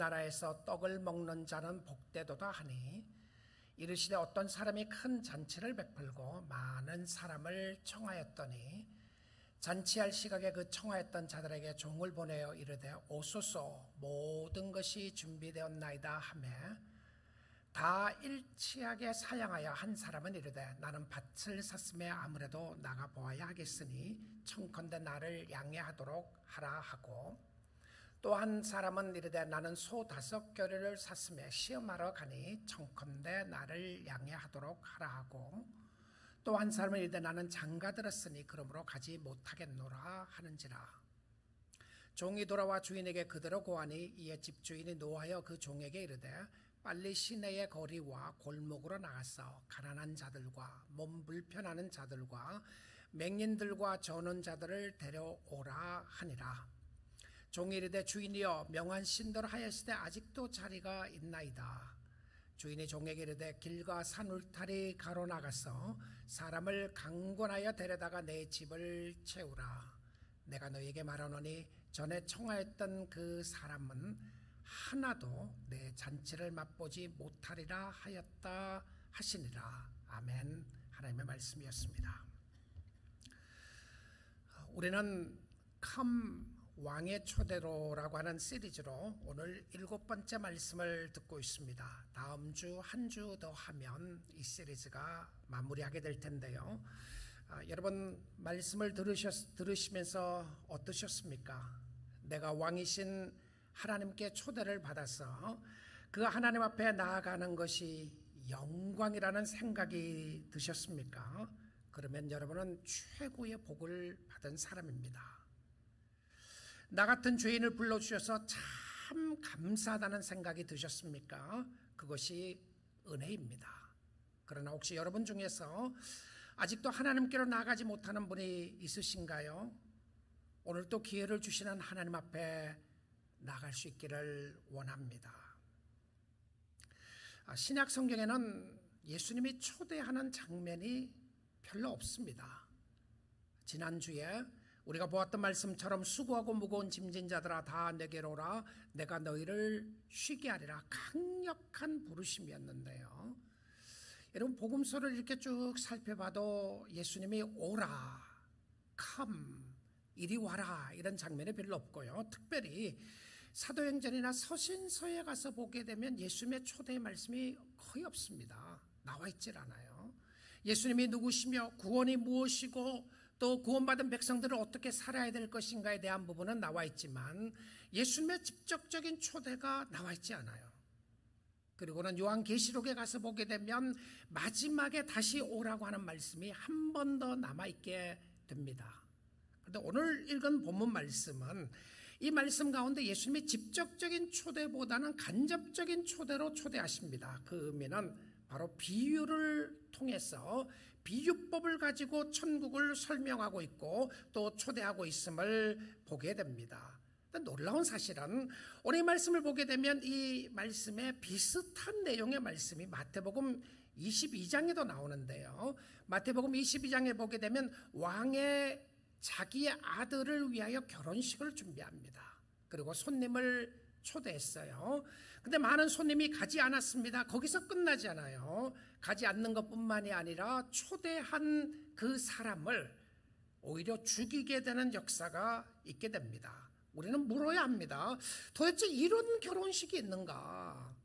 나라에서 떡을 먹는 자는 복되도다 하니 이르시되 어떤 사람이 큰 잔치를 베풀고 많은 사람을 청하였더니 잔치할 시각에 그 청하였던 자들에게 종을 보내어 이르되 오소서 모든 것이 준비되었나이다 하매 다 일치하게 사양하여 한 사람은 이르되 나는 밭을 샀음에 아무래도 나가 보아야 하겠으니 청컨대 나를 양해하도록 하라 하고 또 한 사람은 이르되 나는 소 5겨레를 샀음에 시험하러 가니 청컨대 나를 양해하도록 하라 하고 또 한 사람은 이르되 나는 장가 들었으니 그러므로 가지 못하겠노라 하는지라. 종이 돌아와 주인에게 그대로 고하니 이에 집주인이 노하여 그 종에게 이르되 빨리 시내의 거리와 골목으로 나가서 가난한 자들과 몸 불편하는 자들과 맹인들과 저는 자들을 데려오라 하니라. 종이 이르되 주인이여 명한 신도를 하였으되 아직도 자리가 있나이다. 주인이 종에게 이르되 길과 산 울타리 가로 나가서 사람을 강권하여 데려다가 내 집을 채우라. 내가 너에게 말하노니 전에 청하였던 그 사람은 하나도 내 잔치를 맛보지 못하리라 하였다 하시니라. 아멘. 하나님의 말씀이었습니다. 우리는 컴 왕의 초대로라고 하는 시리즈로 오늘 7번째 말씀을 듣고 있습니다. 다음 주 한 주 더 하면 이 시리즈가 마무리하게 될 텐데요. 여러분 말씀을 들으시면서 어떠셨습니까? 내가 왕이신 하나님께 초대를 받아서 그 하나님 앞에 나아가는 것이 영광이라는 생각이 드셨습니까? 그러면 여러분은 최고의 복을 받은 사람입니다. 나 같은 죄인을 불러주셔서 참 감사하다는 생각이 드셨습니까? 그것이 은혜입니다. 그러나 혹시 여러분 중에서 아직도 하나님께로 나아가지 못하는 분이 있으신가요? 오늘 또 기회를 주시는 하나님 앞에 나갈 수 있기를 원합니다. 신약 성경에는 예수님이 초대하는 장면이 별로 없습니다. 지난주에 우리가 보았던 말씀처럼 수고하고 무거운 짐진 자들아 다 내게로 오라 내가 너희를 쉬게 하리라 강력한 부르심이었는데요. 여러분 복음서를 이렇게 쭉 살펴봐도 예수님이 오라, come, 이리 와라 이런 장면이 별로 없고요. 특별히 사도행전이나 서신서에 가서 보게 되면 예수님의 초대의 말씀이 거의 없습니다. 나와 있질 않아요. 예수님이 누구시며 구원이 무엇이고 또 구원받은 백성들은 어떻게 살아야 될 것인가에 대한 부분은 나와 있지만 예수님의 직접적인 초대가 나와 있지 않아요. 그리고는 요한계시록에 가서 보게 되면 마지막에 다시 오라고 하는 말씀이 한 번 더 남아있게 됩니다. 그런데 오늘 읽은 본문 말씀은 이 말씀 가운데 예수님이 직접적인 초대보다는 간접적인 초대로 초대하십니다. 그 의미는 바로 비유를 통해서 비유법을 가지고 천국을 설명하고 있고 또 초대하고 있음을 보게 됩니다. 놀라운 사실은 오늘 이 말씀을 보게 되면 이 말씀에 비슷한 내용의 말씀이 마태복음 22장에도 나오는데요. 마태복음 22장에 보게 되면 왕의 자기의 아들을 위하여 결혼식을 준비합니다. 그리고 손님을 초대했어요. 근데 많은 손님이 가지 않았습니다. 거기서 끝나지 않아요. 가지 않는 것뿐만이 아니라 초대한 그 사람을 오히려 죽이게 되는 역사가 있게 됩니다. 우리는 물어야 합니다. 도대체 이런 결혼식이 있는가?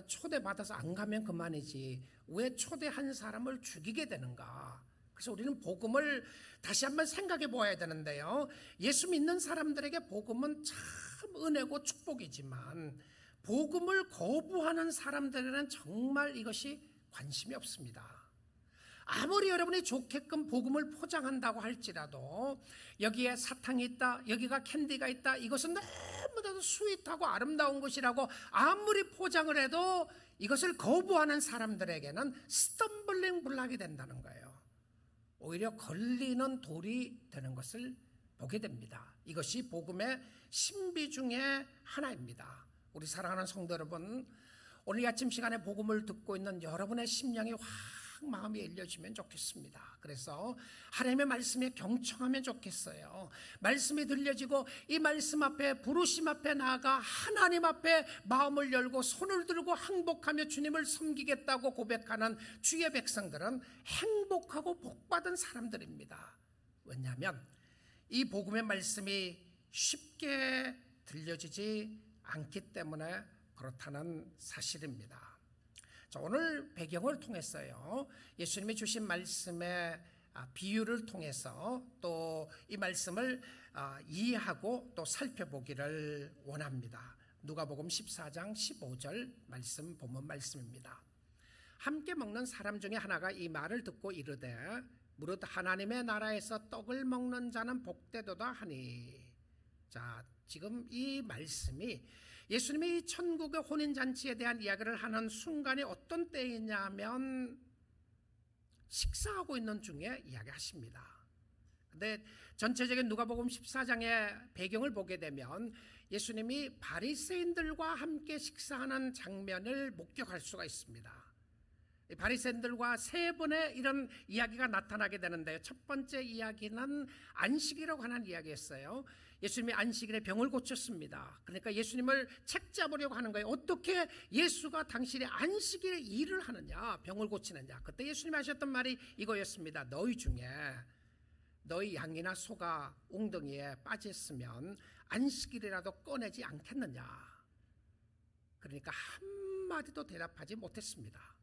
초대받아서 안 가면 그만이지 왜 초대한 사람을 죽이게 되는가? 그래서 우리는 복음을 다시 한번 생각해 보아야 되는데요. 예수 믿는 사람들에게 복음은 참 은혜고 축복이지만 복음을 거부하는 사람들에게는 정말 이것이 관심이 없습니다. 아무리 여러분이 좋게끔 복음을 포장한다고 할지라도 여기에 사탕이 있다, 여기가 캔디가 있다, 이것은 너무나도 스윗하고 아름다운 것이라고 아무리 포장을 해도 이것을 거부하는 사람들에게는 스텀블링 블락이 된다는 거예요. 오히려 걸리는 돌이 되는 것을 보게 됩니다. 이것이 복음의 신비 중에 하나입니다. 우리 사랑하는 성도 여러분, 오늘 아침 시간에 복음을 듣고 있는 여러분의 심령이 확 마음이 열려지면 좋겠습니다. 그래서 하나님의 말씀에 경청하면 좋겠어요. 말씀이 들려지고 이 말씀 앞에, 부르심 앞에 나아가 하나님 앞에 마음을 열고 손을 들고 항복하며 주님을 섬기겠다고 고백하는 주의 백성들은 행복하고 복받은 사람들입니다. 왜냐하면 이 복음의 말씀이 쉽게 들려지지 않기 때문에 그렇다는 사실입니다. 자, 오늘 배경을 통해서요, 예수님이 주신 말씀의 비유를 통해서 또 이 말씀을 이해하고 또 살펴보기를 원합니다. 누가복음 14장 15절 말씀, 본문 말씀입니다. 함께 먹는 사람 중에 하나가 이 말을 듣고 이르되 무릇 하나님의 나라에서 떡을 먹는 자는 복되도다 하니. 자, 지금 이 말씀이 예수님이 천국의 혼인잔치에 대한 이야기를 하는 순간이 어떤 때이냐면 식사하고 있는 중에 이야기하십니다. 근데 전체적인 누가복음 14장의 배경을 보게 되면 예수님이 바리새인들과 함께 식사하는 장면을 목격할 수가 있습니다. 바리새인들과 세 번의 이런 이야기가 나타나게 되는데요. 첫 번째 이야기는 안식이라고 하는 이야기였어요. 예수님이 안식일에 병을 고쳤습니다. 그러니까 예수님을 책잡으려고 하는 거예요. 어떻게 예수가 당신의 안식일에 일을 하느냐, 병을 고치느냐. 그때 예수님이 하셨던 말이 이거였습니다. 너희 중에 너희 양이나 소가 웅덩이에 빠졌으면 안식일이라도 꺼내지 않겠느냐. 그러니까 한마디도 대답하지 못했습니다.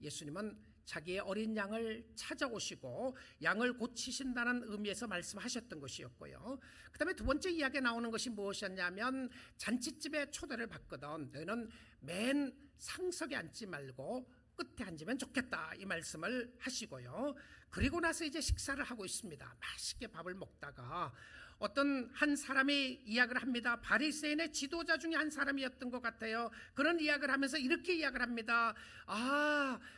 예수님은 자기의 어린 양을 찾아오시고 양을 고치신다는 의미에서 말씀하셨던 것이었고요. 그 다음에 두 번째 이야기에 나오는 것이 무엇이었냐면 잔치집에 초대를 받거든 너희는 맨 상석에 앉지 말고 끝에 앉으면 좋겠다, 이 말씀을 하시고요. 그리고 나서 이제 식사를 하고 있습니다. 맛있게 밥을 먹다가 어떤 한 사람이 이야기를 합니다. 바리새인의 지도자 중에 한 사람이었던 것 같아요. 그런 이야기를 하면서 이렇게 이야기를 합니다.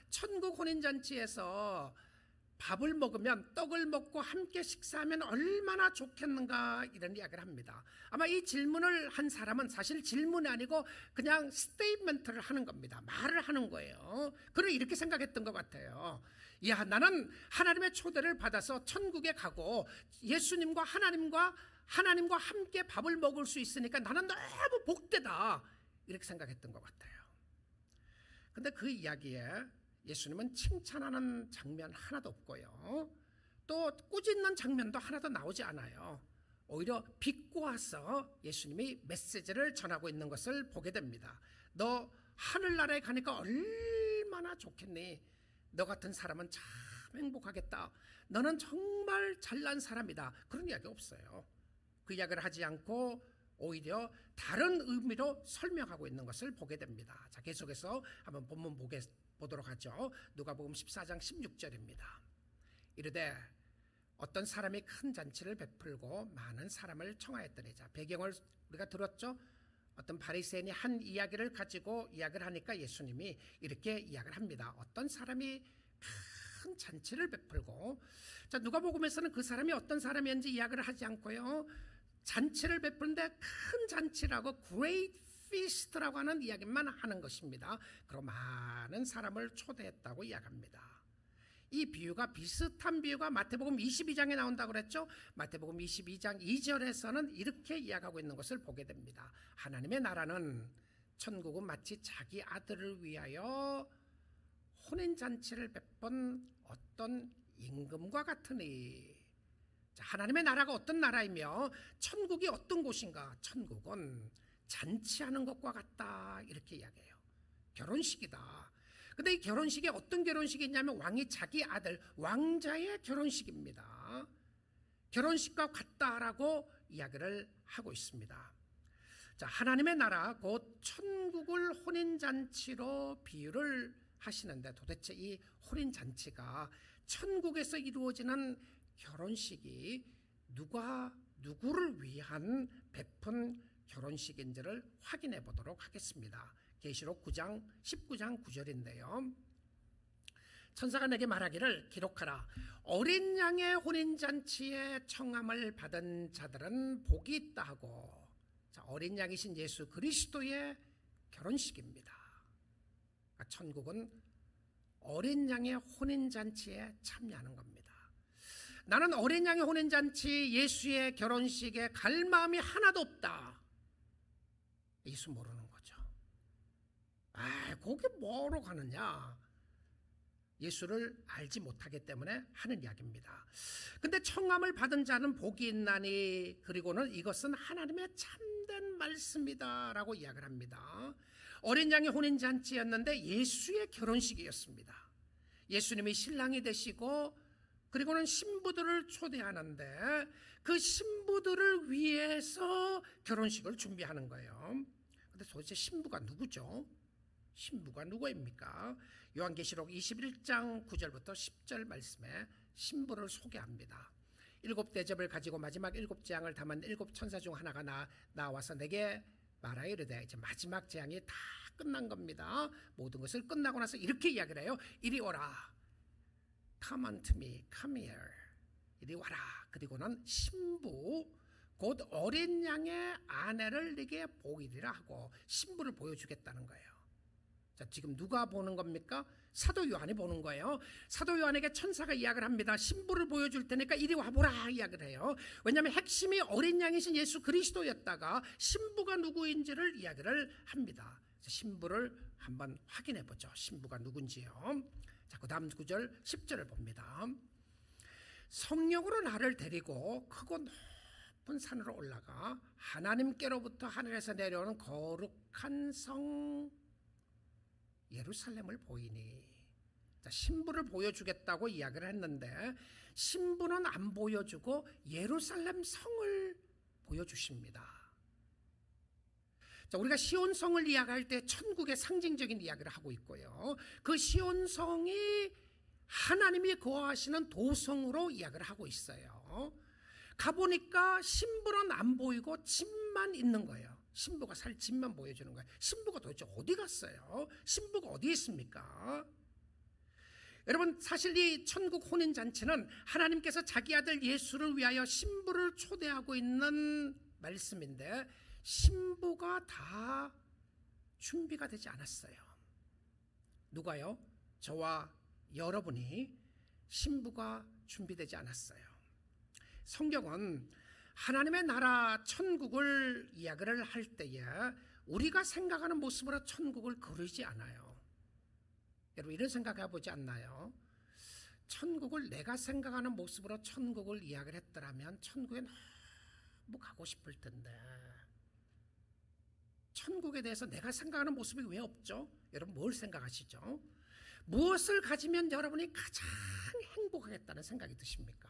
천국 혼인잔치에서 밥을 먹으면, 떡을 먹고 함께 식사하면 얼마나 좋겠는가, 이런 이야기를 합니다. 아마 이 질문을 한 사람은 사실 질문이 아니고 그냥 스테이트먼트를 하는 겁니다. 말을 하는 거예요. 그를 이렇게 생각했던 것 같아요. 야, 나는 하나님의 초대를 받아서 천국에 가고 예수님과 하나님과 함께 밥을 먹을 수 있으니까 나는 너무 복되다, 이렇게 생각했던 것 같아요. 근데 그 이야기에 예수님은 칭찬하는 장면 하나도 없고요, 또 꾸짖는 장면도 하나도 나오지 않아요. 오히려 비꼬아서 예수님이 메시지를 전하고 있는 것을 보게 됩니다. 너 하늘나라에 가니까 얼마나 좋겠니? 너 같은 사람은 참 행복하겠다. 너는 정말 잘난 사람이다. 그런 이야기 없어요. 그 이야기를 하지 않고 오히려 다른 의미로 설명하고 있는 것을 보게 됩니다. 자, 계속해서 한번 본문 보도록 하죠. 누가복음 14장 16절입니다. 이르되 어떤 사람이 큰 잔치를 베풀고 많은 사람을 청하였더니. 자, 배경을 우리가 들었죠. 어떤 바리새인이 한 이야기를 가지고 이야기를 하니까 예수님이 이렇게 이야기를 합니다. 어떤 사람이 큰 잔치를 베풀고. 자, 누가복음에서는 그 사람이 어떤 사람이었는지 이야기를 하지 않고요, 잔치를 베푸는데 큰 잔치라고 great feast라고 하는 이야기만 하는 것입니다. 그리고 많은 사람을 초대했다고 이야기합니다. 이 비유가, 비슷한 비유가 마태복음 22장에 나온다고 그랬죠. 마태복음 22장 2절에서는 이렇게 이야기하고 있는 것을 보게 됩니다. 하나님의 나라는, 천국은 마치 자기 아들을 위하여 혼인잔치를 베푼 어떤 임금과 같으니. 자, 하나님의 나라가 어떤 나라이며 천국이 어떤 곳인가? 천국은 잔치하는 것과 같다, 이렇게 이야기해요. 결혼식이다. 근데 이 결혼식이 어떤 결혼식이냐면 왕이 자기 아들, 왕자의 결혼식입니다. 결혼식과 같다라고 이야기를 하고 있습니다. 자, 하나님의 나라 곧 천국을 혼인잔치로 비유를 하시는데, 도대체 이 혼인잔치가 천국에서 이루어지는 결혼식이 누가 누구를 위한 베푼 결혼식인지를 확인해 보도록 하겠습니다. 계시록 19장 9절인데요. 천사가 내게 말하기를 기록하라. 어린 양의 혼인잔치에 청함을 받은 자들은 복이 있다 하고. 자, 어린 양이신 예수 그리스도의 결혼식입니다. 천국은 어린 양의 혼인잔치에 참여하는 겁니다. 나는 어린 양의 혼인잔치, 예수의 결혼식에 갈 마음이 하나도 없다. 예수 모르는 거죠. 거기 뭐로 가느냐? 예수를 알지 못하기 때문에 하는 이야기입니다. 근데 청함을 받은 자는 복이 있나니, 그리고는 이것은 하나님의 참된 말씀이다 라고 이야기를 합니다. 어린 양의 혼인잔치였는데 예수의 결혼식이었습니다. 예수님이 신랑이 되시고 그리고는 신부들을 초대하는데 그 신부들을 위해서 결혼식을 준비하는 거예요. 근데 도대체 신부가 누구죠? 신부가 누구입니까? 요한계시록 21장 9절부터 10절 말씀에 신부를 소개합니다. 7대접을 가지고 마지막 7재앙을 담은 7천사 중 하나가 나와서 내게 말하여 이르되, 이제 마지막 재앙이 다 끝난 겁니다. 모든 것을 끝나고 나서 이렇게 이야기를 해요. 이리 오라. Come unto me, come here. 이리 와라. 그리고는 신부 곧 어린 양의 아내를 네게 보이리라 하고 신부를 보여주겠다는 거예요. 자, 지금 누가 보는 겁니까? 사도 요한이 보는 거예요. 사도 요한에게 천사가 이야기를 합니다. 신부를 보여줄 테니까 이리 와보라 이야기를 해요. 왜냐하면 핵심이 어린 양이신 예수 그리스도였다가 신부가 누구인지를 이야기를 합니다. 신부를 한번 확인해 보죠. 신부가 누군지요. 자, 그 다음 9절 10절을 봅니다. 성령으로 나를 데리고 크고 높은 산으로 올라가 하나님께로부터 하늘에서 내려오는 거룩한 성 예루살렘을 보이니. 자, 신부를 보여주겠다고 이야기를 했는데 신부는 안 보여주고 예루살렘 성을 보여주십니다. 자, 우리가 시온성을 이야기할 때 천국의 상징적인 이야기를 하고 있고요. 그 시온성이 하나님이 거하시는 도성으로 이야기를 하고 있어요. 가보니까 신부는 안 보이고 집만 있는 거예요. 신부가 살 집만 보여주는 거예요. 신부가 도대체 어디 갔어요? 신부가 어디 있습니까? 여러분, 사실 이 천국 혼인잔치는 하나님께서 자기 아들 예수를 위하여 신부를 초대하고 있는 말씀인데 신부가 다 준비가 되지 않았어요. 누가요? 저와 여러분이 신부가 준비되지 않았어요. 성경은 하나님의 나라 천국을 이야기를 할 때에 우리가 생각하는 모습으로 천국을 그리지 않아요. 여러분, 이런 생각해 보지 않나요? 천국을 내가 생각하는 모습으로 천국을 이야기를 했더라면 천국에 너무 가고 싶을 텐데 천국에 대해서 내가 생각하는 모습이 왜 없죠? 여러분, 뭘 생각하시죠? 무엇을 가지면 여러분이 가장 행복하겠다는 생각이 드십니까?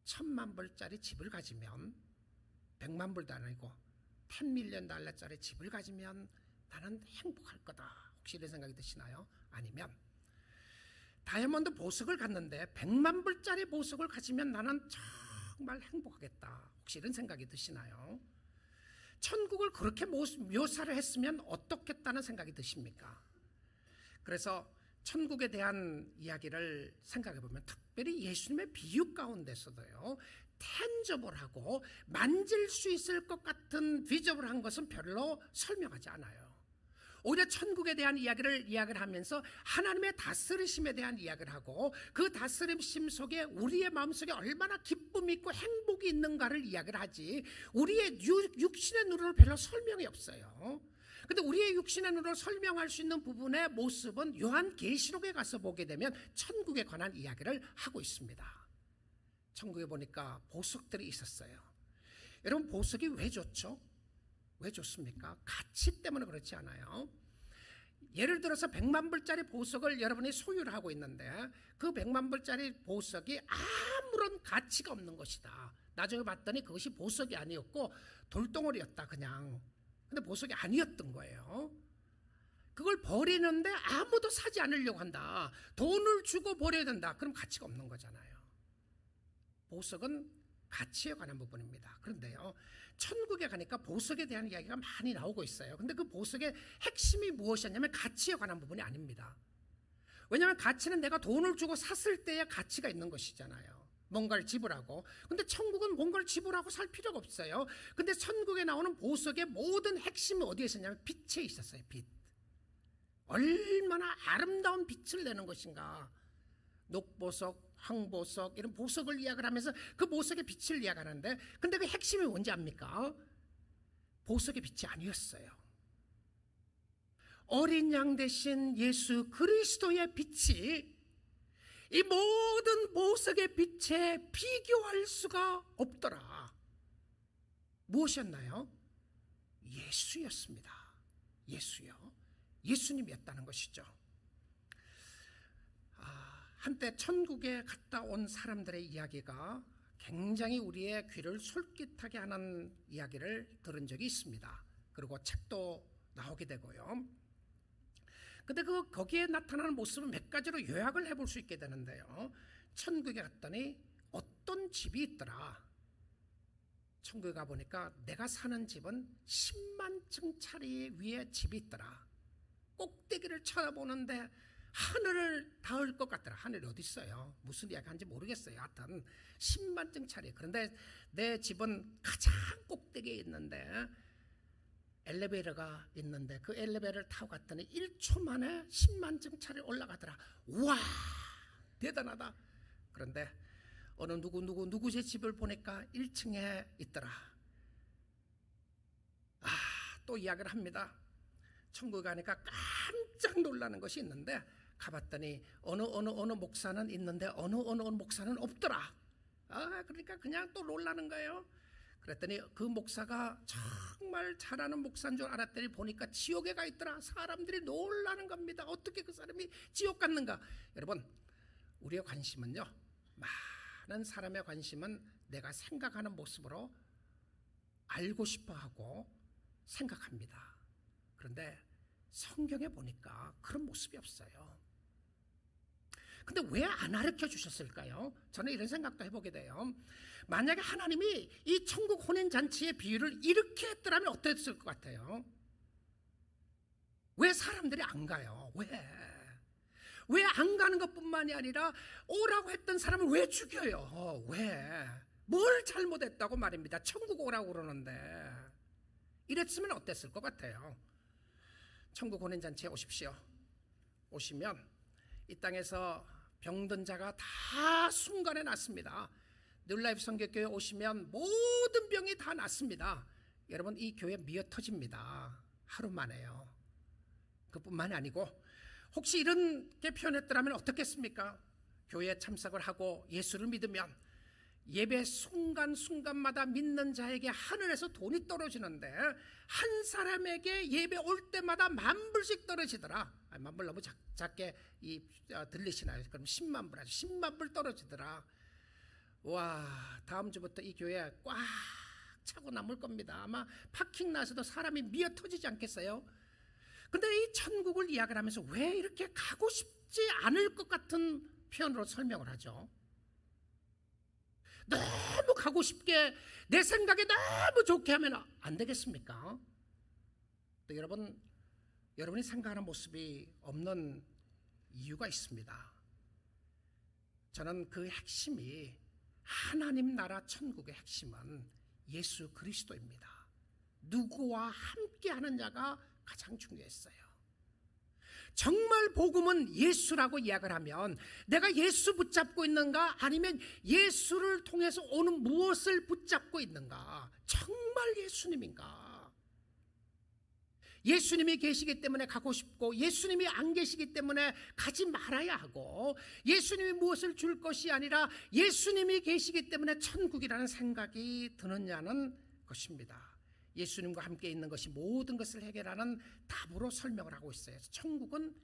1000만 불짜리 집을 가지면, 100만 불도 아니고 10밀리언 달러짜리 집을 가지면 나는 행복할 거다. 혹시 이런 생각이 드시나요? 아니면 다이아몬드 보석을 갔는데 100만 불짜리 보석을 가지면 나는 정말 행복하겠다. 혹시 이런 생각이 드시나요? 천국을 그렇게 묘사를 했으면 어떻겠다는 생각이 드십니까? 그래서 천국에 대한 이야기를 생각해 보면 특별히 예수님의 비유 가운데서도요, 텐저블하고 만질 수 있을 것 같은 비저블한 것은 별로 설명하지 않아요. 오히려 천국에 대한 이야기를 하면서 하나님의 다스리심에 대한 이야기를 하고 그 다스리심 속에 우리의 마음속에 얼마나 기쁨이 있고 행복이 있는가를 이야기를 하지 우리의 육신의 눈으로 별로 설명이 없어요. 근데 우리의 육신의 눈으로 설명할 수 있는 부분의 모습은 요한계시록에 가서 보게 되면 천국에 관한 이야기를 하고 있습니다. 천국에 보니까 보석들이 있었어요. 여러분, 보석이 왜 좋죠? 왜 좋습니까? 가치 때문에 그렇지 않아요. 예를 들어서 100만 불짜리 보석을 여러분이 소유를 하고 있는데 그 100만 불짜리 보석이 아무런 가치가 없는 것이다. 나중에 봤더니 그것이 보석이 아니었고 돌덩어리였다 그냥. 근데 보석이 아니었던 거예요. 그걸 버리는데 아무도 사지 않으려고 한다. 돈을 주고 버려야 된다. 그럼 가치가 없는 거잖아요. 보석은 가치에 관한 부분입니다. 그런데요, 천국에 가니까 보석에 대한 이야기가 많이 나오고 있어요. 근데 그 보석의 핵심이 무엇이었냐면 가치에 관한 부분이 아닙니다. 왜냐하면 가치는 내가 돈을 주고 샀을 때의 가치가 있는 것이잖아요. 뭔가를 지불하고. 근데 천국은 뭔가를 지불하고 살 필요가 없어요. 근데 천국에 나오는 보석의 모든 핵심이 어디에 있었냐면 빛에 있었어요. 빛. 얼마나 아름다운 빛을 내는 것인가. 녹보석, 황보석 이런 보석을 이야기를 하면서 그 보석의 빛을 이야기하는데, 근데 그 핵심이 뭔지 압니까? 보석의 빛이 아니었어요. 어린 양 대신 예수 그리스도의 빛이 이 모든 보석의 빛에 비교할 수가 없더라. 무엇이었나요? 예수였습니다. 예수요. 예수님이었다는 것이죠. 한때 천국에 갔다 온 사람들의 이야기가 굉장히 우리의 귀를 솔깃하게 하는 이야기를 들은 적이 있습니다. 그리고 책도 나오게 되고요. 근데 거기에 나타나는 모습을 몇 가지로 요약을 해볼 수 있게 되는데요. 천국에 갔더니 어떤 집이 있더라. 천국에 가보니까 내가 사는 집은 10만 층짜리 위에 집이 있더라. 꼭대기를 쳐다보는데 하늘을 닿을 것 같더라. 하늘이 어디 있어요? 무슨 이야기 하는지 모르겠어요. 하여튼 10만 층짜리. 그런데 내 집은 가장 꼭대기에 있는데 엘리베이터가 있는데 그 엘리베이터를 타고 갔더니 1초 만에 10만 층짜리 올라가더라. 우와, 대단하다. 그런데 어느 누구의 집을 보니까 1층에 있더라. 또 이야기를 합니다. 천국에 가니까 깜짝 놀라는 것이 있는데 가봤더니 어느 목사는 있는데 어느 목사는 없더라. 그러니까 그냥 또 놀라는 거예요. 그랬더니 그 목사가 정말 잘하는 목사인 줄 알았더니 보니까 지옥에 가 있더라. 사람들이 놀라는 겁니다. 어떻게 그 사람이 지옥 갔는가. 여러분, 우리의 관심은요, 많은 사람의 관심은 내가 생각하는 모습으로 알고 싶어하고 생각합니다. 그런데 성경에 보니까 그런 모습이 없어요. 근데 왜 안 가르쳐 주셨을까요? 저는 이런 생각도 해보게 돼요. 만약에 하나님이 이 천국 혼인잔치의 비유를 이렇게 했더라면 어땠을 것 같아요? 왜 사람들이 안 가요? 왜 안 가는 것뿐만이 아니라 오라고 했던 사람을 왜 죽여요? 왜? 뭘 잘못했다고 말입니다. 천국 오라고 그러는데. 이랬으면 어땠을 것 같아요? 천국 혼인잔치에 오십시오. 오시면 이 땅에서 병든 자가 다 순간에 낫습니다. 뉴라이프 선교교회 오시면 모든 병이 다 낫습니다. 여러분, 이 교회 미어 터집니다. 하루 만에요. 그뿐만이 아니고 혹시 이렇게 표현했더라면 어떻겠습니까? 교회에 참석을 하고 예수를 믿으면 예배 순간순간마다 믿는 자에게 하늘에서 돈이 떨어지는데 한 사람에게 예배 올 때마다 10,000불씩 떨어지더라. 10,000불 너무 작게 들리시나요? 그럼 100,000불 하죠. 100,000불 떨어지더라. 와, 다음 주부터 이 교회 꽉 차고 남을 겁니다. 아마 파킹나서도 사람이 미어 터지지 않겠어요? 근데 이 천국을 이야기를 하면서 왜 이렇게 가고 싶지 않을 것 같은 표현으로 설명을 하죠? 너무 가고 싶게 내 생각에 너무 좋게 하면 안 되겠습니까? 또 여러분이 생각하는 모습이 없는 이유가 있습니다. 저는 그 핵심이 하나님 나라 천국의 핵심은 예수 그리스도입니다. 누구와 함께 하는 자가 가장 중요했어요. 정말 복음은 예수라고 이야기를 하면 내가 예수 붙잡고 있는가 아니면 예수를 통해서 오는 무엇을 붙잡고 있는가? 정말 예수님인가? 예수님이 계시기 때문에 가고 싶고 예수님이 안 계시기 때문에 가지 말아야 하고 예수님이 무엇을 줄 것이 아니라 예수님이 계시기 때문에 천국이라는 생각이 드느냐는 것입니다. 예수님과 함께 있는 것이 모든 것을 해결하는 답으로 설명을 하고 있어요. 천국은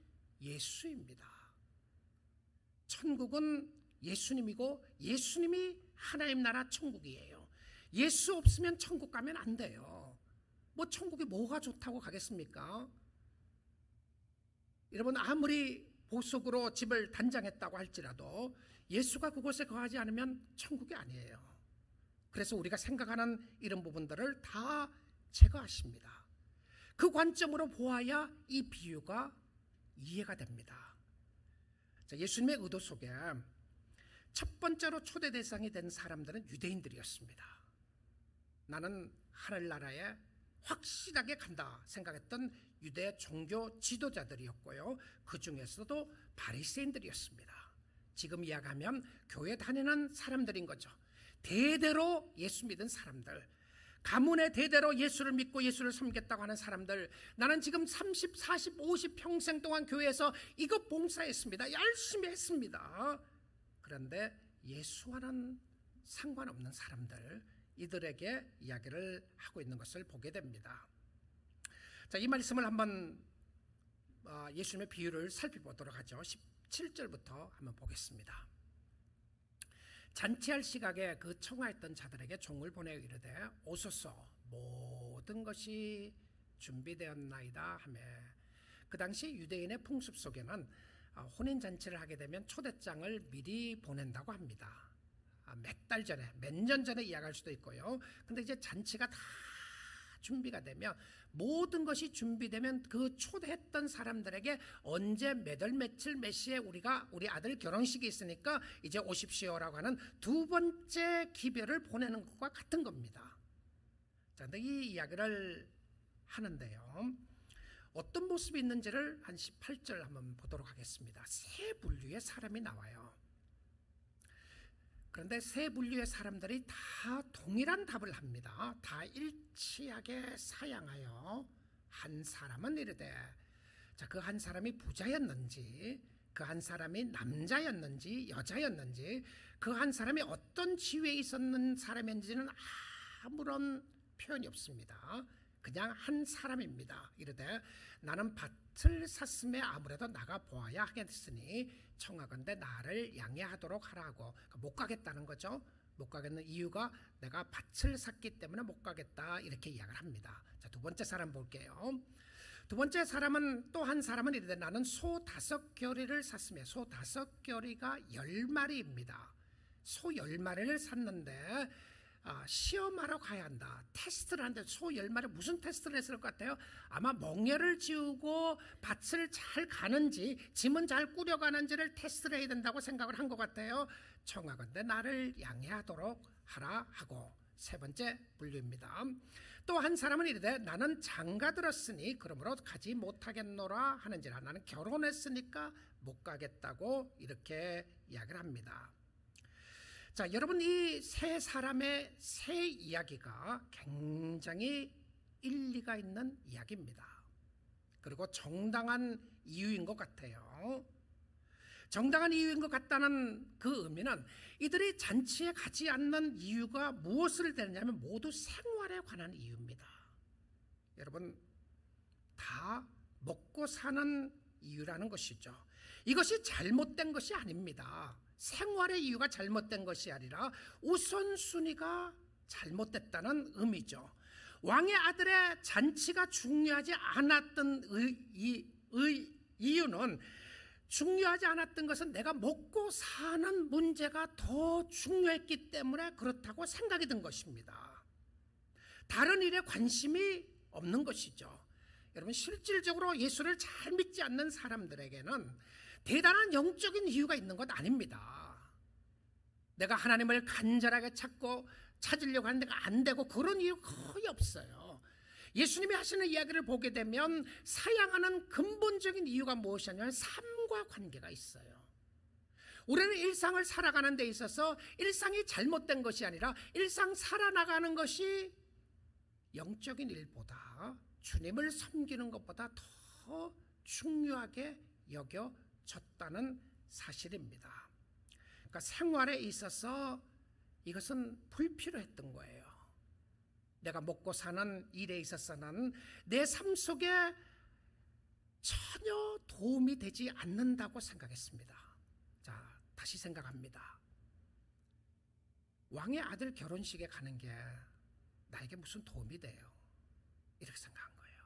예수입니다. 천국은 예수님이고 예수님이 하나님 나라 천국이에요. 예수 없으면 천국 가면 안 돼요. 뭐 천국에 뭐가 좋다고 가겠습니까? 여러분, 아무리 보석으로 집을 단장했다고 할지라도 예수가 그곳에 거하지 않으면 천국이 아니에요. 그래서 우리가 생각하는 이런 부분들을 다 제거하십니다. 그 관점으로 보아야 이 비유가 이해가 됩니다. 예수님의 의도 속에 첫 번째로 초대 대상이 된 사람들은 유대인들이었습니다. 나는 하늘나라에 확실하게 간다 생각했던 유대 종교 지도자들이었고요. 그 중에서도 바리새인들이었습니다. 지금 이야기하면 교회 다니는 사람들인 거죠. 대대로 예수 믿은 사람들, 가문의 대대로 예수를 믿고 예수를 섬겼다고 하는 사람들, 나는 지금 30, 40, 50 평생 동안 교회에서 이것 봉사했습니다. 열심히 했습니다. 그런데 예수와는 상관없는 사람들, 이들에게 이야기를 하고 있는 것을 보게 됩니다. 자, 이 말씀을 한번 예수님의 비유를 살펴보도록 하죠. 17절부터 한번 보겠습니다. 잔치할 시각에 그 청하였던 자들에게 종을 보내어 이르되 오소서, 모든 것이 준비되었나이다 하매, 그 당시 유대인의 풍습 속에는 혼인잔치를 하게 되면 초대장을 미리 보낸다고 합니다. 몇 달 전에, 몇 년 전에 이야기할 수도 있고요. 근데 이제 잔치가 다 준비가 되면, 모든 것이 준비되면 그 초대했던 사람들에게 언제 몇 월 며칠 몇 시에 우리 아들 결혼식이 있으니까 이제 오십시오라고 하는 두 번째 기별을 보내는 것과 같은 겁니다. 자, 근데 이 이야기를 하는데요, 어떤 모습이 있는지를 한 18절 한번 보도록 하겠습니다. 세 분류의 사람이 나와요. 그런데 세 분류의 사람들이 다 동일한 답을 합니다. 다 일치하게 사양하여 한 사람은 이르되, 자, 그 한 사람이 부자였는지, 그 한 사람이 남자였는지 여자였는지, 그 한 사람이 어떤 지위에 있었는 사람인지는 아무런 표현이 없습니다. 그냥 한 사람입니다. 이르되 나는 밭을 샀음에 아무래도 나가 보아야 하겠으니 청하건대 나를 양해하도록 하라고. 못 가겠다는 거죠. 못 가겠는 이유가 내가 밭을 샀기 때문에 못 가겠다, 이렇게 이야기를 합니다. 자, 두 번째 사람 볼게요. 두 번째 사람은, 또 한 사람은 이르되 나는 소 5겨리를 샀으며, 소 5겨리가 10마리입니다. 소 10마리를 샀는데 시험하러 가야 한다. 테스트를 하는데 소 10마리 무슨 테스트를 했을 것 같아요? 아마 멍에를 지우고 밭을 잘 가는지 짐은 잘 꾸려가는지를 테스트를 해야 된다고 생각을 한 것 같아요. 청하건대 나를 양해하도록 하라 하고. 세 번째 분류입니다. 또 한 사람은 이르되 나는 장가 들었으니 그러므로 가지 못하겠노라 하는지라, 나는 결혼했으니까 못 가겠다고 이렇게 이야기를 합니다. 자, 여러분, 이 세 사람의 세 이야기가 굉장히 일리가 있는 이야기입니다. 그리고 정당한 이유인 것 같아요. 정당한 이유인 것 같다는 그 의미는, 이들이 잔치에 가지 않는 이유가 무엇을 되느냐면 모두 생활에 관한 이유입니다. 여러분, 다 먹고 사는 이유라는 것이죠. 이것이 잘못된 것이 아닙니다. 생활의 이유가 잘못된 것이 아니라 우선순위가 잘못됐다는 의미죠. 왕의 아들의 잔치가 중요하지 않았던 이유는, 중요하지 않았던 것은 내가 먹고 사는 문제가 더 중요했기 때문에 그렇다고 생각이 든 것입니다. 다른 일에 관심이 없는 것이죠. 여러분, 실질적으로 예수를 잘 믿지 않는 사람들에게는 대단한 영적인 이유가 있는 것 아닙니다. 내가 하나님을 간절하게 찾으려고 하는데 안 되고, 그런 이유 거의 없어요. 예수님이 하시는 이야기를 보게 되면 사양하는 근본적인 이유가 무엇이냐면 삶과 관계가 있어요. 우리는 일상을 살아가는 데 있어서 일상이 잘못된 것이 아니라 일상 살아나가는 것이 영적인 일보다, 주님을 섬기는 것보다 더 중요하게 여겨졌다는 사실입니다. 그러니까 생활에 있어서 이것은 불필요했던 거예요. 내가 먹고 사는 일에 있어서는 내 삶 속에 전혀 도움이 되지 않는다고 생각했습니다. 자, 다시 생각합니다. 왕의 아들 결혼식에 가는 게 나에게 무슨 도움이 돼요? 이렇게 생각한 거예요.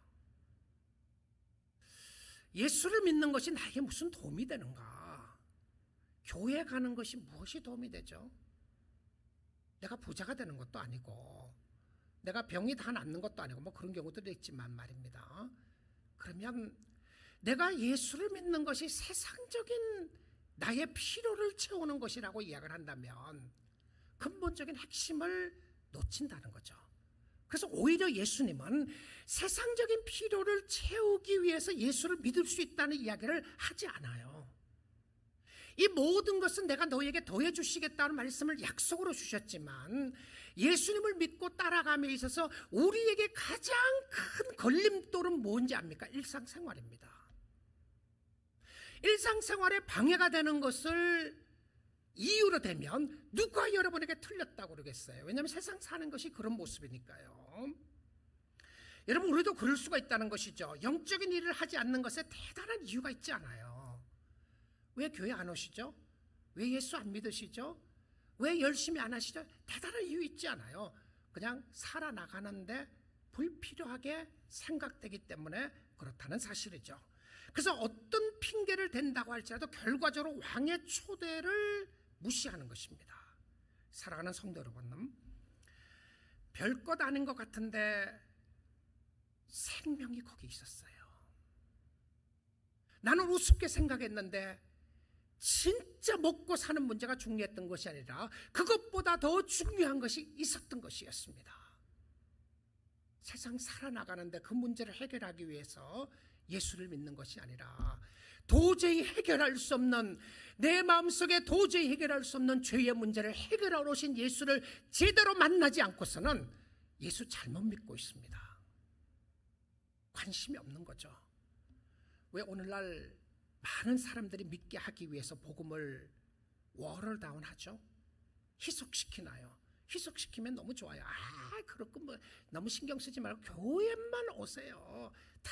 예수를 믿는 것이 나에게 무슨 도움이 되는가? 교회 가는 것이 무엇이 도움이 되죠? 내가 부자가 되는 것도 아니고, 내가 병이 다 낫는 것도 아니고, 뭐 그런 경우도 있지만 말입니다. 그러면 내가 예수를 믿는 것이 세상적인 나의 필요를 채우는 것이라고 이야기를 한다면 근본적인 핵심을 놓친다는 거죠. 그래서 오히려 예수님은 세상적인 필요를 채우기 위해서 예수를 믿을 수 있다는 이야기를 하지 않아요. 이 모든 것은 내가 너에게 더해 주시겠다는 말씀을 약속으로 주셨지만 예수님을 믿고 따라감에 있어서 우리에게 가장 큰 걸림돌은 뭔지 압니까? 일상생활입니다. 일상생활에 방해가 되는 것을 이유로 되면 누가 여러분에게 틀렸다고 그러겠어요? 왜냐하면 세상 사는 것이 그런 모습이니까요. 여러분, 우리도 그럴 수가 있다는 것이죠. 영적인 일을 하지 않는 것에 대단한 이유가 있지 않아요. 왜 교회 안 오시죠? 왜 예수 안 믿으시죠? 왜 열심히 안 하시죠? 대단한 이유 있지 않아요. 그냥 살아나가는데 불필요하게 생각되기 때문에 그렇다는 사실이죠. 그래서 어떤 핑계를 댄다고 할지라도 결과적으로 왕의 초대를 무시하는 것입니다. 사랑하는 성도 여러분, 별것 아닌 것 같은데 생명이 거기 있었어요. 나는 우습게 생각했는데 진짜 먹고 사는 문제가 중요했던 것이 아니라 그것보다 더 중요한 것이 있었던 것이었습니다. 세상 살아나가는데 그 문제를 해결하기 위해서 예수를 믿는 것이 아니라 도저히 해결할 수 없는, 내 마음속에 도저히 해결할 수 없는 죄의 문제를 해결하러 오신 예수를 제대로 만나지 않고서는 예수 잘못 믿고 있습니다. 관심이 없는 거죠. 왜 오늘날 많은 사람들이 믿게 하기 위해서 복음을 워럴다운 하죠? 희석시키나요? 희석시키면 너무 좋아요. 그렇고 뭐 너무 신경 쓰지 말고 교회만 오세요. 다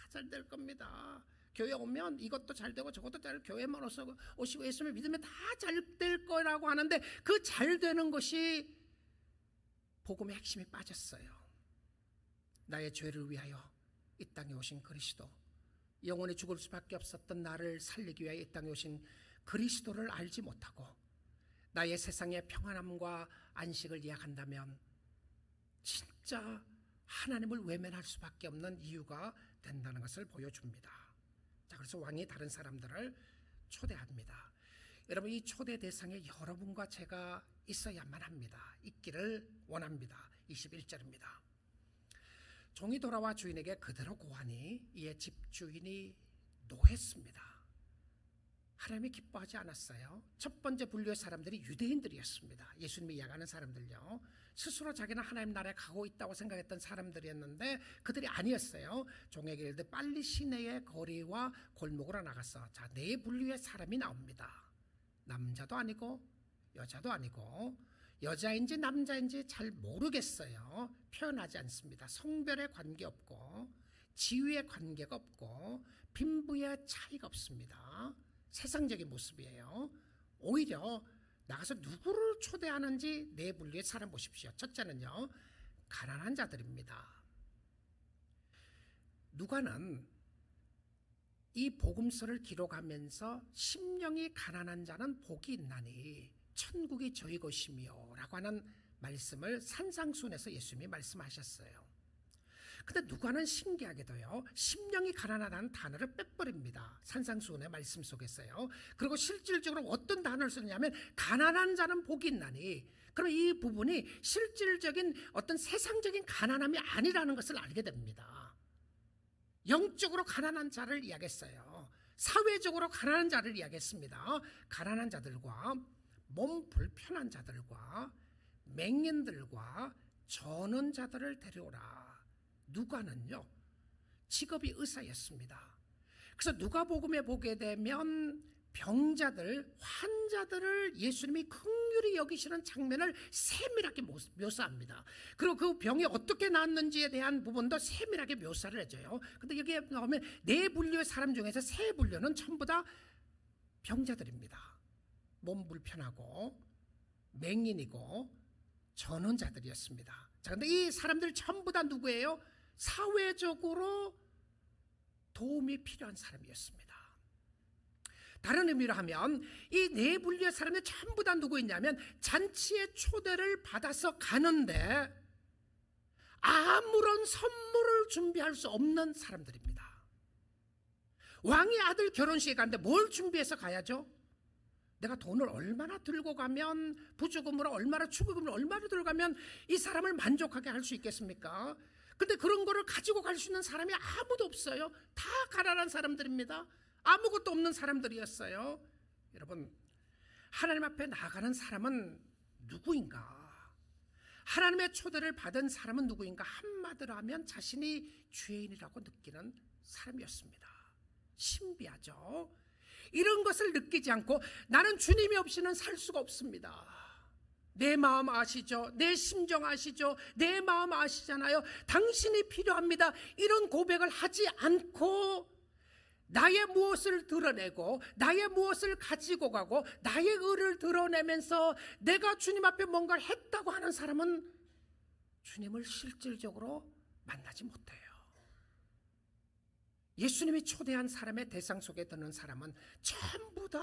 잘 될 겁니다. 교회 오면 이것도 잘 되고 저것도 잘 되고 교회만 오시고 예수를 믿으면 다 잘 될 거라고 하는데 그 잘 되는 것이 복음의 핵심이 빠졌어요. 나의 죄를 위하여 이 땅에 오신 그리스도, 영원히 죽을 수밖에 없었던 나를 살리기 위하여 이 땅에 오신 그리스도를 알지 못하고 나의 세상의 평안함과 안식을 예약한다면 진짜 하나님을 외면할 수밖에 없는 이유가 된다는 것을 보여줍니다. 자, 그래서 왕이 다른 사람들을 초대합니다. 여러분, 이 초대 대상에 여러분과 제가 있어야만 합니다. 있기를 원합니다. 21절입니다. 종이 돌아와 주인에게 그대로 고하니 이에 집주인이 노했습니다. 하나님이 기뻐하지 않았어요. 첫 번째 분류의 사람들이 유대인들이었습니다. 예수님이 이야기하는 사람들요, 스스로 자기는 하나님 나라에 가고 있다고 생각했던 사람들이었는데 그들이 아니었어요. 종에게 이르되 빨리 시내의 거리와 골목으로 나갔어. 자, 네 분류의 사람이 나옵니다. 남자도 아니고 여자도 아니고, 여자인지 남자인지 잘 모르겠어요. 표현하지 않습니다. 성별에 관계없고 지위에 관계가 없고 빈부의 차이가 없습니다. 세상적인 모습이에요. 오히려 나가서 누구를 초대하는지 네 분류의 사람 보십시오. 첫째는요, 가난한 자들입니다. 누가는 이 복음서를 기록하면서 심령이 가난한 자는 복이 있나니 천국이 저희 것이며 라고 하는 말씀을 산상수훈에서 예수님이 말씀하셨어요. 근데 누가는 신기하게도요, 심령이 가난하다는 단어를 빼버립니다. 산상수훈의 말씀 속에서요. 그리고 실질적으로 어떤 단어를 쓰냐면 가난한 자는 복이 있나니, 그럼 이 부분이 실질적인 어떤 세상적인 가난함이 아니라는 것을 알게 됩니다. 영적으로 가난한 자를 이야기했어요. 사회적으로 가난한 자를 이야기했습니다. 가난한 자들과 몸 불편한 자들과 맹인들과 저는 자들을 데려오라. 누가는요, 직업이 의사였습니다. 그래서 누가복음에 보게 되면 병자들, 환자들을 예수님이 긍휼히 여기시는 장면을 세밀하게 묘사합니다. 그리고 그 병이 어떻게 나았는지에 대한 부분도 세밀하게 묘사를 해줘요. 근데 여기에 나오면 네 분류의 사람 중에서 세 분류는 전부 다 병자들입니다. 몸 불편하고 맹인이고 전원자들이었습니다. 자, 근데 이 사람들 전부 다 누구예요? 사회적으로 도움이 필요한 사람이었습니다. 다른 의미로 하면 이 네 분류의 사람들 전부 다 누구였냐면 잔치의 초대를 받아서 가는데 아무런 선물을 준비할 수 없는 사람들입니다. 왕의 아들 결혼식에 가는데 뭘 준비해서 가야죠? 내가 돈을 얼마나 들고 가면, 부주금으로 얼마나, 축의금으로 얼마나 들고 가면 이 사람을 만족하게 할 수 있겠습니까? 근데 그런 거를 가지고 갈 수 있는 사람이 아무도 없어요. 다 가난한 사람들입니다. 아무것도 없는 사람들이었어요. 여러분, 하나님 앞에 나가는 사람은 누구인가? 하나님의 초대를 받은 사람은 누구인가? 한마디로 하면 자신이 죄인이라고 느끼는 사람이었습니다. 신비하죠? 이런 것을 느끼지 않고 나는 주님이 없이는 살 수가 없습니다. 내 마음 아시죠? 내 심정 아시죠? 내 마음 아시잖아요. 당신이 필요합니다. 이런 고백을 하지 않고 나의 무엇을 드러내고 나의 무엇을 가지고 가고 나의 의를 드러내면서 내가 주님 앞에 뭔가를 했다고 하는 사람은 주님을 실질적으로 만나지 못해요. 예수님이 초대한 사람의 대상 속에 드는 사람은 전부 다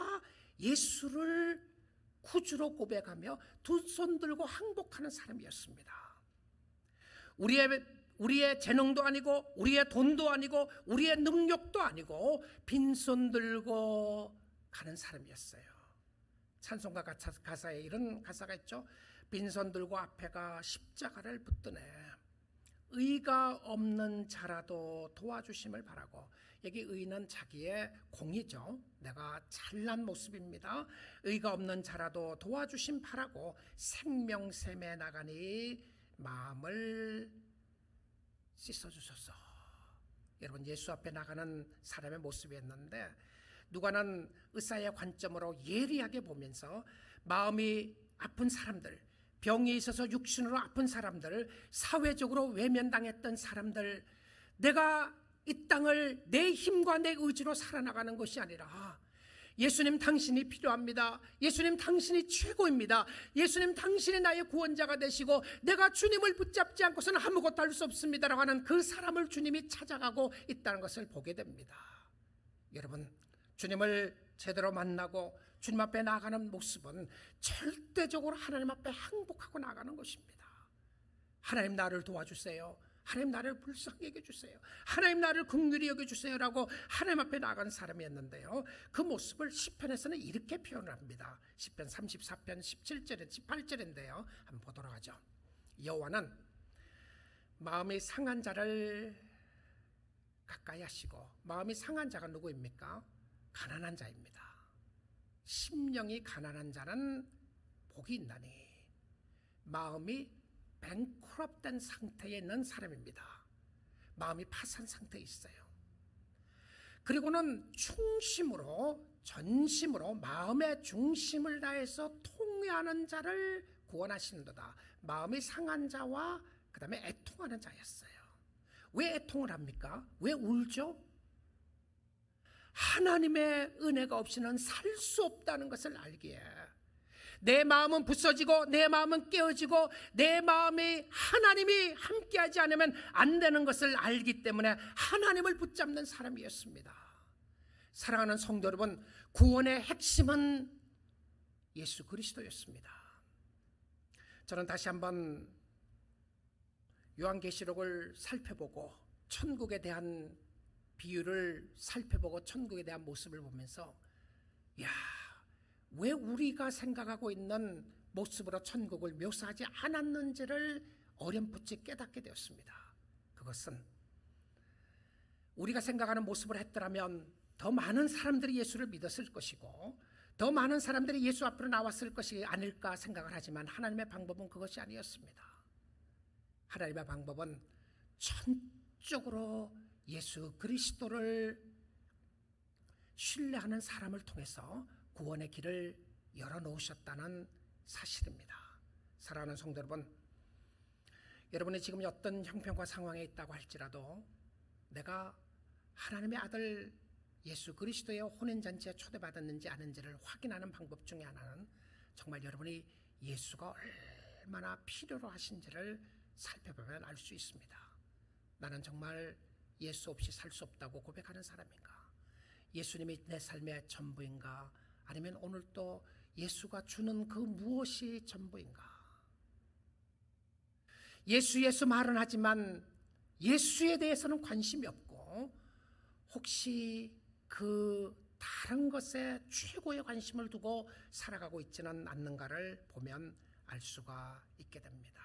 예수를 구주로 고백하며 두 손 들고 항복하는 사람이었습니다. 우리의 재능도 아니고 우리의 돈도 아니고 우리의 능력도 아니고 빈손 들고 가는 사람이었어요. 찬송가 가사에 이런 가사가 있죠. 빈손 들고 앞에가 십자가를 붙드네. 의가 없는 자라도 도와주심을 바라고. 여기 의는 자기의 공이죠. 내가 잘난 모습입니다. 의가 없는 자라도 도와주심 바라고 생명샘에 나가니 마음을 씻어주소서. 여러분, 예수 앞에 나가는 사람의 모습이었는데 누가는 의사의 관점으로 예리하게 보면서 마음이 아픈 사람들, 병이 있어서 육신으로 아픈 사람들, 사회적으로 외면당했던 사람들, 내가 이 땅을 내 힘과 내 의지로 살아나가는 것이 아니라 예수님 당신이 필요합니다. 예수님 당신이 최고입니다. 예수님 당신이 나의 구원자가 되시고 내가 주님을 붙잡지 않고서는 아무것도 할 수 없습니다라고 하는 그 사람을 주님이 찾아가고 있다는 것을 보게 됩니다. 여러분, 주님을 제대로 만나고 주님 앞에 나아가는 모습은 절대적으로 하나님 앞에 항복하고 나가는 것입니다. 하나님 나를 도와주세요. 하나님 나를 불쌍히 여겨주세요. 하나님 나를 긍휼히 여겨주세요라고 하나님 앞에 나간 사람이었는데요, 그 모습을 시편에서는 이렇게 표현을 합니다. 시편 34편 17절에 18절인데요 한번 보도록 하죠. 여호와는 마음이 상한 자를 가까이 하시고, 마음이 상한 자가 누구입니까? 가난한 자입니다. 심령이 가난한 자는 복이 있나니. 마음이 뱅크럽된 상태에 있는 사람입니다. 마음이 파산 상태에 있어요. 그리고는 충심으로, 전심으로 마음의 중심을 다해서 통회하는 자를 구원하시는도다. 마음이 상한 자와 그 다음에 애통하는 자였어요. 왜 애통을 합니까? 왜 울죠? 하나님의 은혜가 없이는 살 수 없다는 것을 알기에, 내 마음은 부서지고 내 마음은 깨어지고 내 마음이 하나님이 함께하지 않으면 안 되는 것을 알기 때문에 하나님을 붙잡는 사람이었습니다. 사랑하는 성도 여러분, 구원의 핵심은 예수 그리스도였습니다. 저는 다시 한번 요한계시록을 살펴보고 천국에 대한 비유를 살펴보고 천국에 대한 모습을 보면서, 야, 왜 우리가 생각하고 있는 모습으로 천국을 묘사하지 않았는지를 어렴풋이 깨닫게 되었습니다. 그것은 우리가 생각하는 모습을 했더라면 더 많은 사람들이 예수를 믿었을 것이고 더 많은 사람들이 예수 앞으로 나왔을 것이 아닐까 생각을 하지만 하나님의 방법은 그것이 아니었습니다. 하나님의 방법은 전적으로 예수 그리스도를 신뢰하는 사람을 통해서 구원의 길을 열어놓으셨다는 사실입니다. 사랑하는 성도 여러분, 여러분이 지금 어떤 형편과 상황에 있다고 할지라도 내가 하나님의 아들 예수 그리스도의 혼인잔치에 초대받았는지 아닌지를 확인하는 방법 중에 하나는 정말 여러분이 예수가 얼마나 필요로 하신지를 살펴보면 알 수 있습니다. 나는 정말 예수 없이 살 수 없다고 고백하는 사람인가? 예수님이 내 삶의 전부인가? 아니면 오늘 또 예수가 주는 그 무엇이 전부인가? 예수 말은 하지만 예수에 대해서는 관심이 없고 혹시 그 다른 것에 최고의 관심을 두고 살아가고 있지는 않는가를 보면 알 수가 있게 됩니다.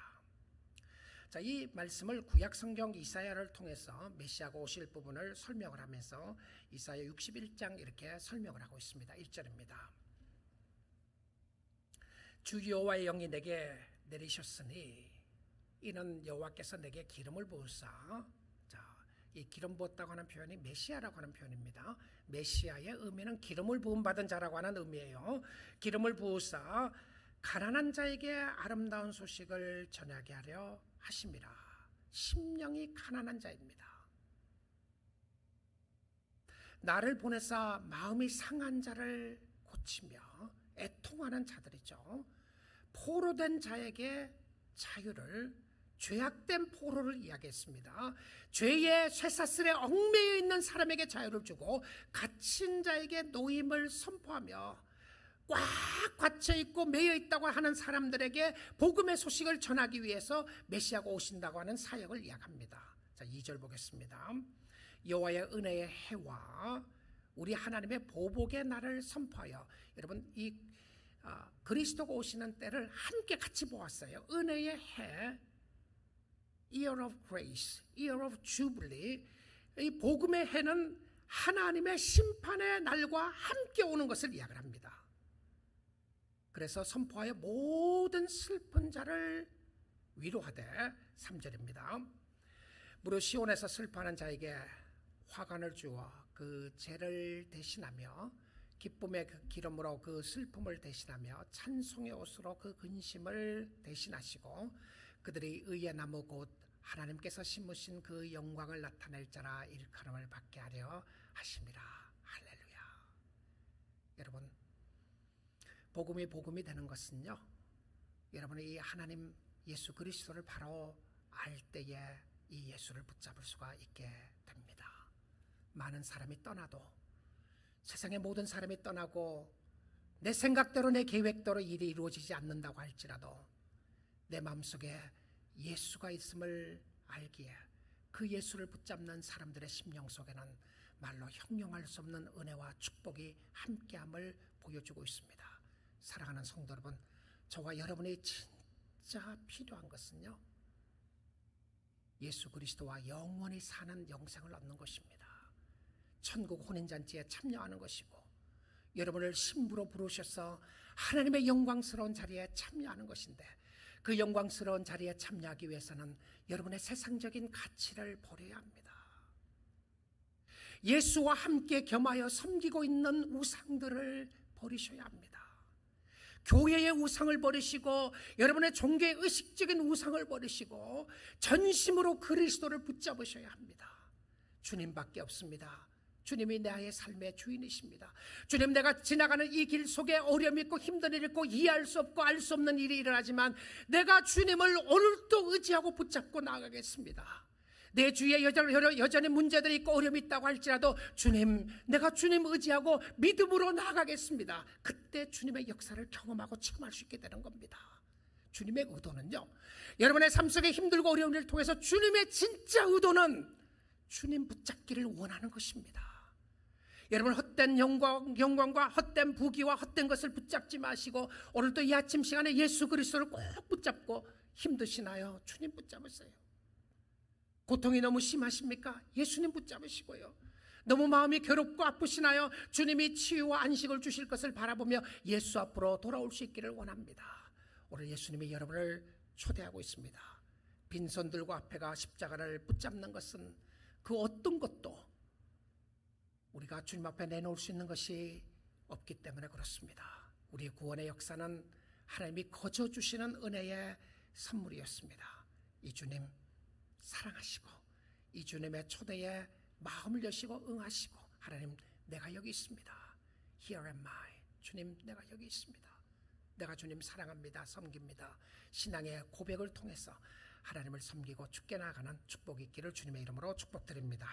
자, 이 말씀을 구약 성경 이사야를 통해서 메시아가 오실 부분을 설명을 하면서 이사야 61장 이렇게 설명을 하고 있습니다. 1절입니다. 주 여호와의 영이 내게 내리셨으니 이는 여호와께서 내게 기름을 부으사. 자, 이 기름 부었다고 하는 표현이 메시아라고 하는 표현입니다. 메시아의 의미는 기름을 부음 받은 자라고 하는 의미예요. 기름을 부으사 가난한 자에게 아름다운 소식을 전하게 하려 하심이라. 심령이 가난한 자입니다. 나를 보내사 마음이 상한 자를 고치며 애통하는 자들이죠. 포로된 자에게 자유를, 죄악된 포로를 이야기했습니다. 죄의 쇠사슬에 얽매여 있는 사람에게 자유를 주고 갇힌 자에게 노임을 선포하며 꽉 갇혀 있고 매여 있다고 하는 사람들에게 복음의 소식을 전하기 위해서 메시아가 오신다고 하는 사역을 이야기합니다. 자, 2절 보겠습니다. 여호와의 은혜의 해와 우리 하나님의 보복의 날을 선포하여. 여러분, 이 그리스도가 오시는 때를 함께 같이 보았어요. 은혜의 해, Year of Grace, Year of Jubilee. 이 복음의 해는 하나님의 심판의 날과 함께 오는 것을 이야기합니다. 그래서 선포하여 모든 슬픈 자를 위로하되. 3절입니다. 무릇 시온에서 슬퍼하는 자에게 화관을 주어 그 죄를 대신하며 기쁨의 그 기름으로 그 슬픔을 대신하며 찬송의 옷으로 그 근심을 대신하시고 그들이 의의 나무 곧 하나님께서 심으신 그 영광을 나타낼 자라 일컬음을 받게 하려 하심이라. 할렐루야. 여러분, 복음이 되는 것은요, 여러분이 이 하나님 예수 그리스도를 바로 알 때에 이 예수를 붙잡을 수가 있게 됩니다. 많은 사람이 떠나도, 세상의 모든 사람이 떠나고 내 생각대로 내 계획대로 일이 이루어지지 않는다고 할지라도 내 마음속에 예수가 있음을 알기에 그 예수를 붙잡는 사람들의 심령 속에는 말로 형용할 수 없는 은혜와 축복이 함께함을 보여주고 있습니다. 사랑하는 성도 여러분, 저와 여러분이 진짜 필요한 것은요, 예수 그리스도와 영원히 사는 영생을 얻는 것입니다. 천국 혼인잔치에 참여하는 것이고, 여러분을 신부로 부르셔서 하나님의 영광스러운 자리에 참여하는 것인데, 그 영광스러운 자리에 참여하기 위해서는 여러분의 세상적인 가치를 버려야 합니다. 예수와 함께 겸하여 섬기고 있는 우상들을 버리셔야 합니다. 교회의 우상을 버리시고 여러분의 종교의 의식적인 우상을 버리시고 전심으로 그리스도를 붙잡으셔야 합니다. 주님밖에 없습니다. 주님이 나의 삶의 주인이십니다. 주님, 내가 지나가는 이 길 속에 어려움이 있고 힘든 일이 있고 이해할 수 없고 알 수 없는 일이 일어나지만 내가 주님을 오늘도 의지하고 붙잡고 나가겠습니다. 내 주위에 여전히 문제들이 있고 어려움이 있다고 할지라도 주님, 내가 주님 의지하고 믿음으로 나아가겠습니다. 그때 주님의 역사를 경험하고 체험할 수 있게 되는 겁니다. 주님의 의도는요, 여러분의 삶 속에 힘들고 어려운 일을 통해서 주님의 진짜 의도는 주님 붙잡기를 원하는 것입니다. 여러분, 헛된 영광과 헛된 부귀와 헛된 것을 붙잡지 마시고 오늘도 이 아침 시간에 예수 그리스도를 꼭 붙잡고 힘드시나요? 주님 붙잡으세요. 고통이 너무 심하십니까? 예수님 붙잡으시고요. 너무 마음이 괴롭고 아프시나요? 주님이 치유와 안식을 주실 것을 바라보며 예수 앞으로 돌아올 수 있기를 원합니다. 오늘 예수님이 여러분을 초대하고 있습니다. 빈손 들고 앞에가 십자가를 붙잡는 것은 그 어떤 것도 우리가 주님 앞에 내놓을 수 있는 것이 없기 때문에 그렇습니다. 우리의 구원의 역사는 하나님이 거저 주시는 은혜의 선물이었습니다. 이 주님 사랑하시고 이 주님의 초대에 마음을 여시고 응하시고, 하나님, 내가 여기 있습니다. Here am I. 주님, 내가 여기 있습니다. 내가 주님 사랑합니다. 섬깁니다. 신앙의 고백을 통해서 하나님을 섬기고 죽게 나가는 축복이 있기를 주님의 이름으로 축복드립니다.